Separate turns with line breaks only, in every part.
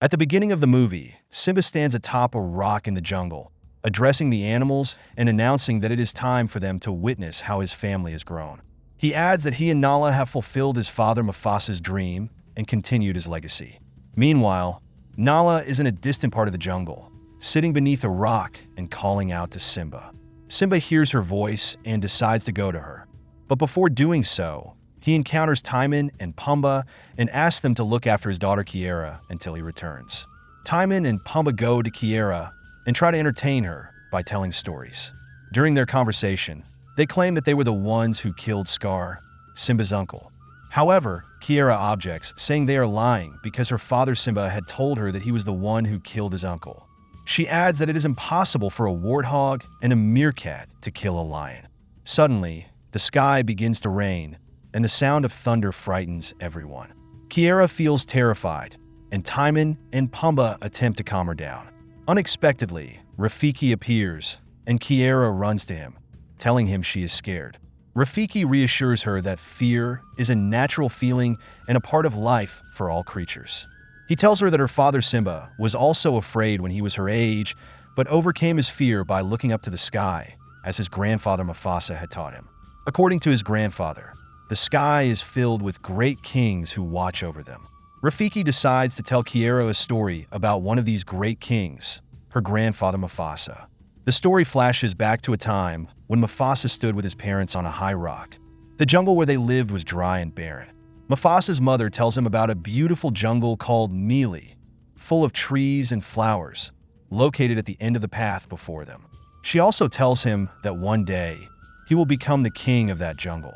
At the beginning of the movie, Simba stands atop a rock in the jungle, addressing the animals and announcing that it is time for them to witness how his family has grown. He adds that he and Nala have fulfilled his father Mufasa's dream and continued his legacy. Meanwhile, Nala is in a distant part of the jungle, sitting beneath a rock and calling out to Simba. Simba hears her voice and decides to go to her. But before doing so, he encounters Timon and Pumbaa and asks them to look after his daughter Kiara until he returns. Timon and Pumbaa go to Kiara and try to entertain her by telling stories. During their conversation, they claim that they were the ones who killed Scar, Simba's uncle. However, Kiara objects, saying they are lying because her father Simba had told her that he was the one who killed his uncle. She adds that it is impossible for a warthog and a meerkat to kill a lion. Suddenly, the sky begins to rain, and the sound of thunder frightens everyone. Kiara feels terrified, and Timon and Pumbaa attempt to calm her down. Unexpectedly, Rafiki appears, and Kiara runs to him, telling him she is scared. Rafiki reassures her that fear is a natural feeling and a part of life for all creatures. He tells her that her father Simba was also afraid when he was her age, but overcame his fear by looking up to the sky, as his grandfather Mufasa had taught him. According to his grandfather, the sky is filled with great kings who watch over them. Rafiki decides to tell Kiara a story about one of these great kings, her grandfather Mufasa. The story flashes back to a time when Mufasa stood with his parents on a high rock. The jungle where they lived was dry and barren. Mufasa's mother tells him about a beautiful jungle called Meley, full of trees and flowers, located at the end of the path before them. She also tells him that one day, he will become the king of that jungle.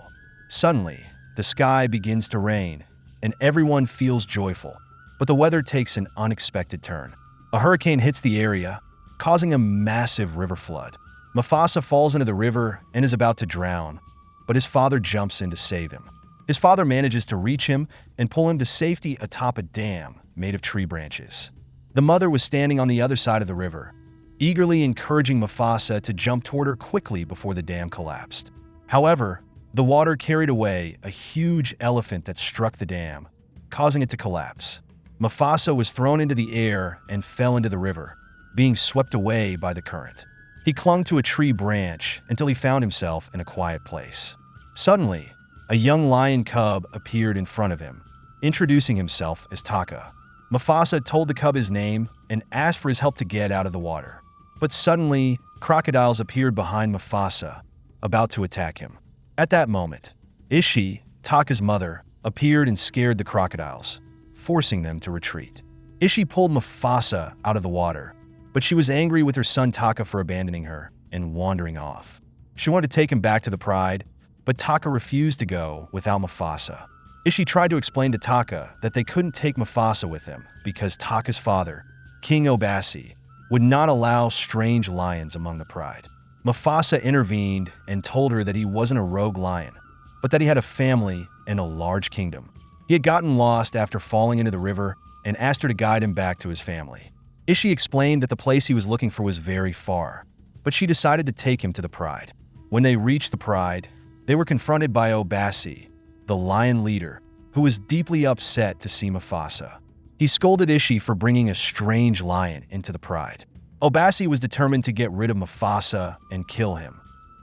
Suddenly, the sky begins to rain, and everyone feels joyful. But the weather takes an unexpected turn. A hurricane hits the area, causing a massive river flood. Mufasa falls into the river and is about to drown, but his father jumps in to save him. His father manages to reach him and pull him to safety atop a dam made of tree branches. The mother was standing on the other side of the river, eagerly encouraging Mufasa to jump toward her quickly before the dam collapsed. However, the water carried away a huge elephant that struck the dam, causing it to collapse. Mufasa was thrown into the air and fell into the river, being swept away by the current. He clung to a tree branch until he found himself in a quiet place. Suddenly, a young lion cub appeared in front of him, introducing himself as Taka. Mufasa told the cub his name and asked for his help to get out of the water. But suddenly, crocodiles appeared behind Mufasa, about to attack him. At that moment, Ishi, Taka's mother, appeared and scared the crocodiles, forcing them to retreat. Ishi pulled Mufasa out of the water, but she was angry with her son Taka for abandoning her and wandering off. She wanted to take him back to the Pride, but Taka refused to go without Mufasa. Ishi tried to explain to Taka that they couldn't take Mufasa with them because Taka's father, King Obasi, would not allow strange lions among the Pride. Mufasa intervened and told her that he wasn't a rogue lion, but that he had a family and a large kingdom. He had gotten lost after falling into the river and asked her to guide him back to his family. Ishi explained that the place he was looking for was very far, but she decided to take him to the Pride. When they reached the Pride, they were confronted by Obasi, the lion leader, who was deeply upset to see Mufasa. He scolded Ishi for bringing a strange lion into the Pride. Obasi was determined to get rid of Mufasa and kill him,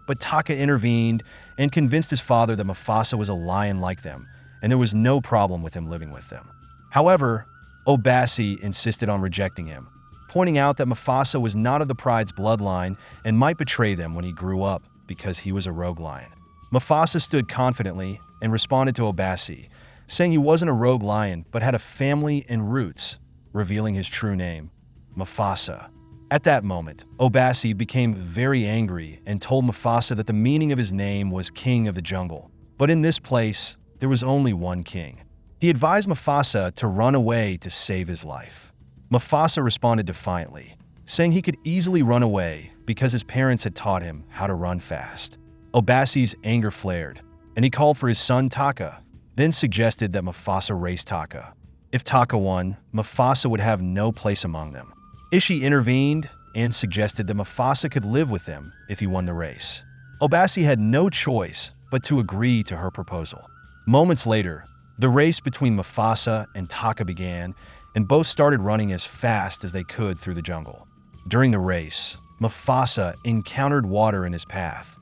but Taka intervened and convinced his father that Mufasa was a lion like them, and there was no problem with him living with them. However, Obasi insisted on rejecting him, pointing out that Mufasa was not of the Pride's bloodline and might betray them when he grew up because he was a rogue lion. Mufasa stood confidently and responded to Obasi, saying he wasn't a rogue lion but had a family and roots, revealing his true name, Mufasa. At that moment, Obasi became very angry and told Mufasa that the meaning of his name was King of the Jungle. But in this place, there was only one king. He advised Mufasa to run away to save his life. Mufasa responded defiantly, saying he could easily run away because his parents had taught him how to run fast. Obasi's anger flared, and he called for his son Taka, then suggested that Mufasa race Taka. If Taka won, Mufasa would have no place among them. Ishi intervened and suggested that Mufasa could live with them if he won the race. Obasi had no choice but to agree to her proposal. Moments later, the race between Mufasa and Taka began, and both started running as fast as they could through the jungle. During the race, Mufasa encountered water in his path,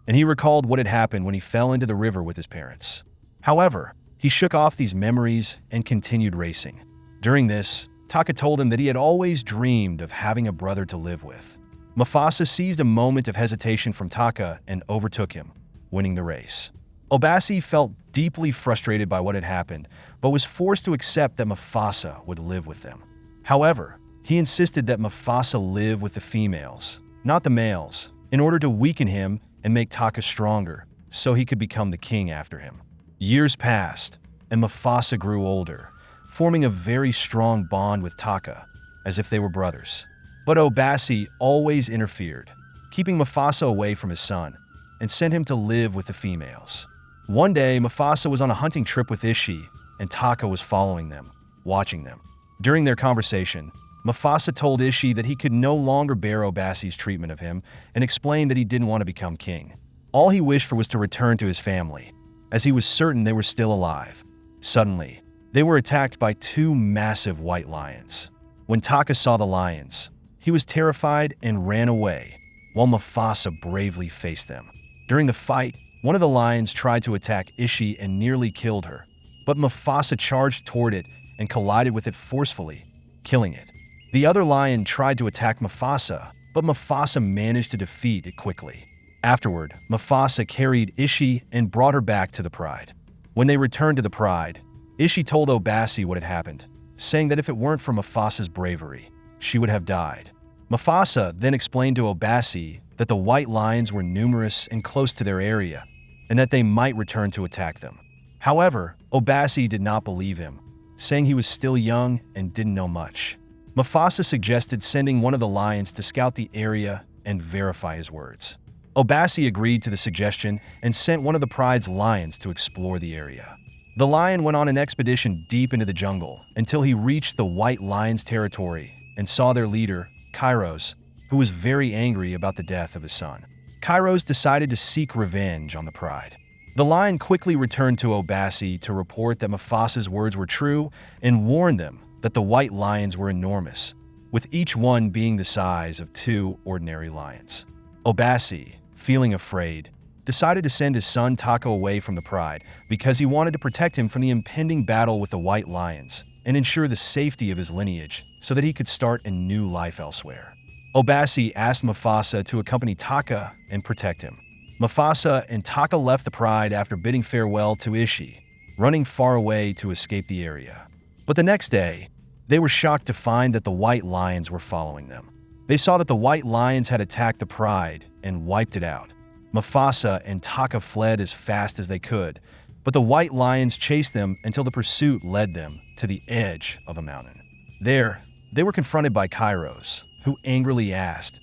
and he recalled what had happened when he fell into the river with his parents. However, he shook off these memories and continued racing. During this, Taka told him that he had always dreamed of having a brother to live with. Mufasa seized a moment of hesitation from Taka and overtook him, winning the race. Obasi felt deeply frustrated by what had happened, but was forced to accept that Mufasa would live with them. However, he insisted that Mufasa live with the females, not the males, in order to weaken him and make Taka stronger, so he could become the king after him. Years passed, and Mufasa grew older, forming a very strong bond with Taka, as if they were brothers. But Obasi always interfered, keeping Mufasa away from his son, and sent him to live with the females. One day, Mufasa was on a hunting trip with Ishi, and Taka was following them, watching them. During their conversation, Mufasa told Ishi that he could no longer bear Obasi's treatment of him and explained that he didn't want to become king. All he wished for was to return to his family, as he was certain they were still alive. Suddenly, they were attacked by two massive white lions. When Taka saw the lions, he was terrified and ran away, while Mufasa bravely faced them. During the fight, one of the lions tried to attack Ishi and nearly killed her, but Mufasa charged toward it and collided with it forcefully, killing it. The other lion tried to attack Mufasa, but Mufasa managed to defeat it quickly. Afterward, Mufasa carried Ishi and brought her back to the Pride. When they returned to the Pride, Ishi told Obasi what had happened, saying that if it weren't for Mufasa's bravery, she would have died. Mufasa then explained to Obasi that the white lions were numerous and close to their area, and that they might return to attack them. However, Obasi did not believe him, saying he was still young and didn't know much. Mufasa suggested sending one of the lions to scout the area and verify his words. Obasi agreed to the suggestion and sent one of the Pride's lions to explore the area. The lion went on an expedition deep into the jungle until he reached the white lions' territory and saw their leader, Kairos, who was very angry about the death of his son. Kairos decided to seek revenge on the Pride. The lion quickly returned to Obasi to report that Mufasa's words were true and warned them that the white lions were enormous, with each one being the size of two ordinary lions. Obasi, feeling afraid, decided to send his son Taka away from the Pride because he wanted to protect him from the impending battle with the white lions and ensure the safety of his lineage so that he could start a new life elsewhere. Obasi asked Mufasa to accompany Taka and protect him. Mufasa and Taka left the Pride after bidding farewell to Ishi, running far away to escape the area. But the next day, they were shocked to find that the white lions were following them. They saw that the white lions had attacked the Pride and wiped it out. Mufasa and Taka fled as fast as they could, but the white lions chased them until the pursuit led them to the edge of a mountain. There, they were confronted by Kairos, who angrily asked,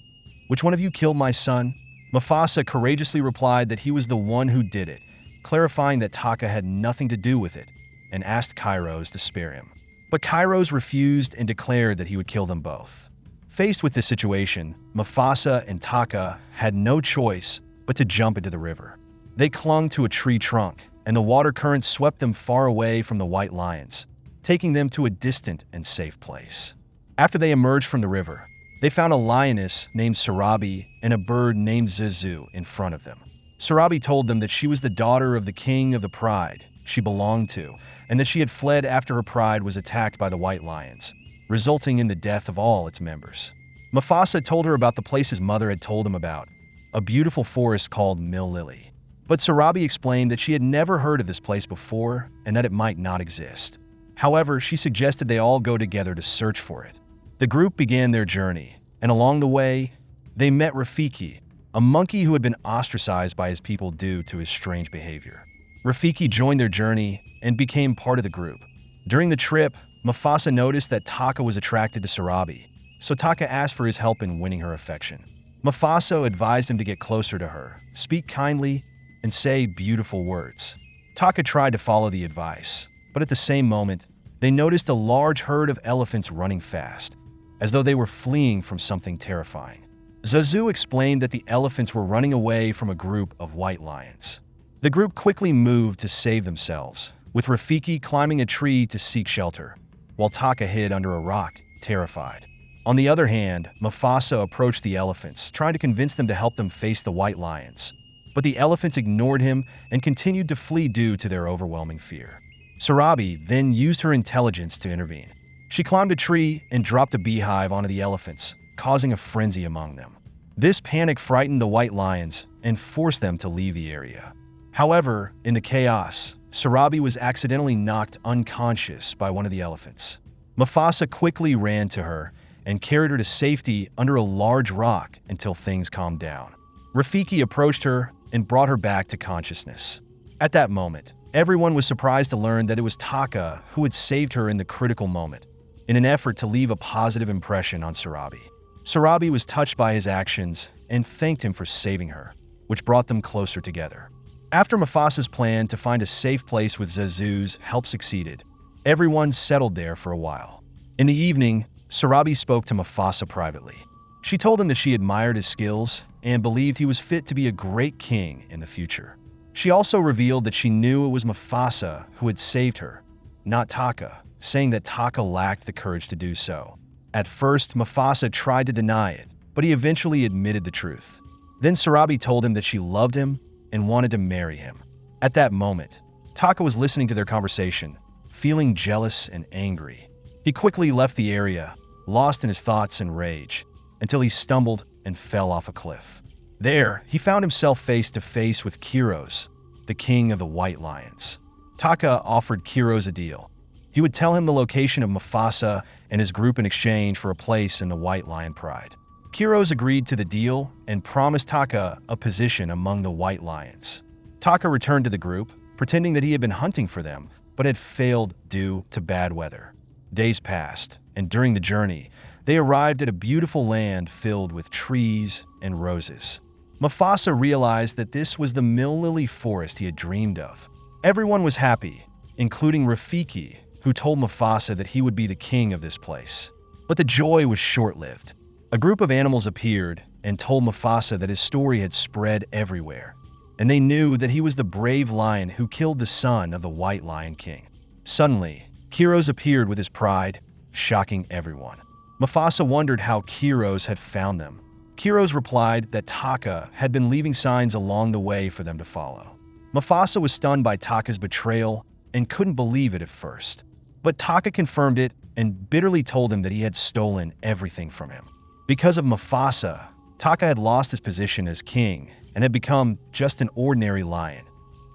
"Which one of you killed my son?" Mufasa courageously replied that he was the one who did it, clarifying that Taka had nothing to do with it, and asked Kairos to spare him. But Kairos refused and declared that he would kill them both. Faced with this situation, Mufasa and Taka had no choice but to jump into the river. They clung to a tree trunk, and the water current swept them far away from the white lions, taking them to a distant and safe place. After they emerged from the river, they found a lioness named Sarabi and a bird named Zazu in front of them. Sarabi told them that she was the daughter of the king of the Pride she belonged to, and that she had fled after her pride was attacked by the white lions, resulting in the death of all its members. Mufasa told her about the place his mother had told him about, a beautiful forest called Meley. But Sarabi explained that she had never heard of this place before and that it might not exist. However, she suggested they all go together to search for it. The group began their journey, and along the way, they met Rafiki, a monkey who had been ostracized by his people due to his strange behavior. Rafiki joined their journey and became part of the group. During the trip, Mufasa noticed that Taka was attracted to Sarabi, so Taka asked for his help in winning her affection. Mufasa advised him to get closer to her, speak kindly, and say beautiful words. Taka tried to follow the advice, but at the same moment, they noticed a large herd of elephants running fast, as though they were fleeing from something terrifying. Zazu explained that the elephants were running away from a group of white lions. The group quickly moved to save themselves, with Rafiki climbing a tree to seek shelter. while Taka hid under a rock, terrified. On the other hand, Mufasa approached the elephants, trying to convince them to help them face the white lions. But the elephants ignored him and continued to flee due to their overwhelming fear. Sarabi then used her intelligence to intervene. She climbed a tree and dropped a beehive onto the elephants, causing a frenzy among them. This panic frightened the white lions and forced them to leave the area. However, in the chaos, Sarabi was accidentally knocked unconscious by one of the elephants. Mufasa quickly ran to her and carried her to safety under a large rock until things calmed down. Rafiki approached her and brought her back to consciousness. At that moment, everyone was surprised to learn that it was Taka who had saved her in the critical moment, in an effort to leave a positive impression on Sarabi. Sarabi was touched by his actions and thanked him for saving her, which brought them closer together. After Mufasa's plan to find a safe place with Zazu's help succeeded, everyone settled there for a while. In the evening, Sarabi spoke to Mufasa privately. She told him that she admired his skills and believed he was fit to be a great king in the future. She also revealed that she knew it was Mufasa who had saved her, not Taka, saying that Taka lacked the courage to do so. At first, Mufasa tried to deny it, but he eventually admitted the truth. Then Sarabi told him that she loved him and wanted to marry him. At that moment, Taka was listening to their conversation, feeling jealous and angry. He quickly left the area, lost in his thoughts and rage, until he stumbled and fell off a cliff. There, he found himself face to face with Kiros, the king of the white lions. Taka offered Kiros a deal. He would tell him the location of Mufasa and his group in exchange for a place in the white lion pride. Kiros agreed to the deal and promised Taka a position among the white lions. Taka returned to the group, pretending that he had been hunting for them, but had failed due to bad weather. Days passed, and during the journey, they arrived at a beautiful land filled with trees and roses. Mufasa realized that this was the mill lily forest he had dreamed of. Everyone was happy, including Rafiki, who told Mufasa that he would be the king of this place. But the joy was short-lived. A group of animals appeared and told Mufasa that his story had spread everywhere, and they knew that he was the brave lion who killed the son of the White Lion King. Suddenly, Kiros appeared with his pride, shocking everyone. Mufasa wondered how Kiros had found them. Kiros replied that Taka had been leaving signs along the way for them to follow. Mufasa was stunned by Taka's betrayal and couldn't believe it at first. But Taka confirmed it and bitterly told him that he had stolen everything from him. Because of Mufasa, Taka had lost his position as king and had become just an ordinary lion,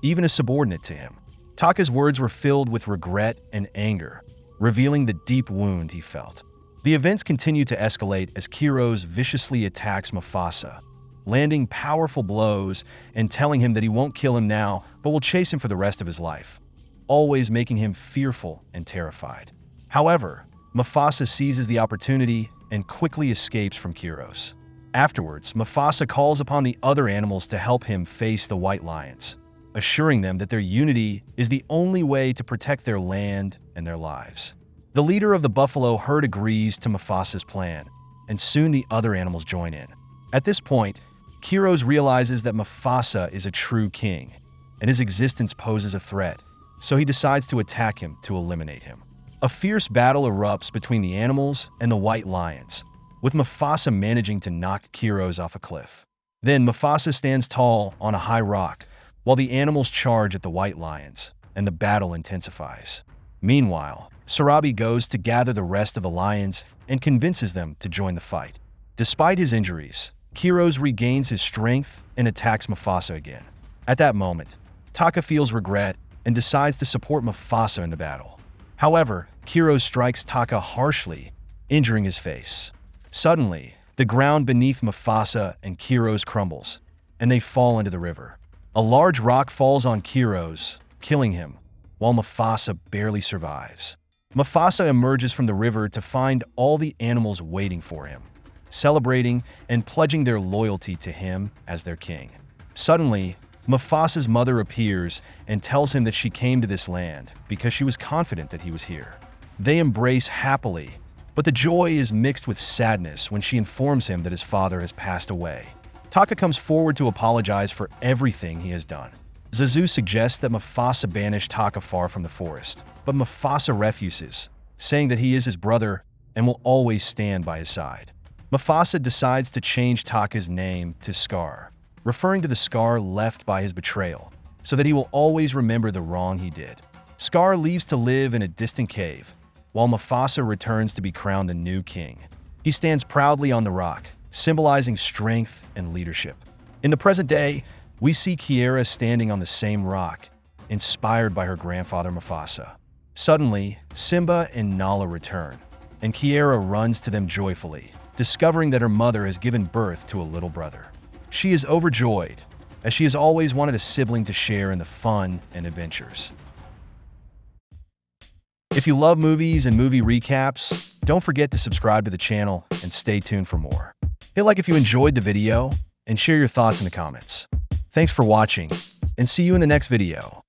even a subordinate to him. Taka's words were filled with regret and anger, revealing the deep wound he felt. The events continued to escalate as Kiros viciously attacks Mufasa, landing powerful blows and telling him that he won't kill him now, but will chase him for the rest of his life, always making him fearful and terrified. However, Mufasa seizes the opportunity and quickly escapes from Kiros. Afterwards, Mufasa calls upon the other animals to help him face the white lions, assuring them that their unity is the only way to protect their land and their lives. The leader of the buffalo herd agrees to Mufasa's plan, and soon the other animals join in. At this point, Kiros realizes that Mufasa is a true king, and his existence poses a threat, so he decides to attack him to eliminate him. A fierce battle erupts between the animals and the white lions, with Mufasa managing to knock Kiros off a cliff. Then Mufasa stands tall on a high rock, while the animals charge at the white lions, and the battle intensifies. Meanwhile, Sarabi goes to gather the rest of the lions and convinces them to join the fight. Despite his injuries, Kiros regains his strength and attacks Mufasa again. At that moment, Taka feels regret and decides to support Mufasa in the battle. However, Kiros strikes Taka harshly, injuring his face. Suddenly, the ground beneath Mufasa and Kiros crumbles, and they fall into the river. A large rock falls on Kiros, killing him, while Mufasa barely survives. Mufasa emerges from the river to find all the animals waiting for him, celebrating and pledging their loyalty to him as their king. Suddenly, Mufasa's mother appears and tells him that she came to this land because she was confident that he was here. They embrace happily, but the joy is mixed with sadness when she informs him that his father has passed away. Taka comes forward to apologize for everything he has done. Zazu suggests that Mufasa banish Taka far from the forest, but Mufasa refuses, saying that he is his brother and will always stand by his side. Mufasa decides to change Taka's name to Scar, referring to the scar left by his betrayal, so that he will always remember the wrong he did. Scar leaves to live in a distant cave, while Mufasa returns to be crowned the new king. He stands proudly on the rock, symbolizing strength and leadership. In the present day, we see Kiara standing on the same rock, inspired by her grandfather Mufasa. Suddenly, Simba and Nala return, and Kiara runs to them joyfully, discovering that her mother has given birth to a little brother. She is overjoyed, as she has always wanted a sibling to share in the fun and adventures. If you love movies and movie recaps, don't forget to subscribe to the channel and stay tuned for more. Hit like if you enjoyed the video and share your thoughts in the comments. Thanks for watching, and see you in the next video.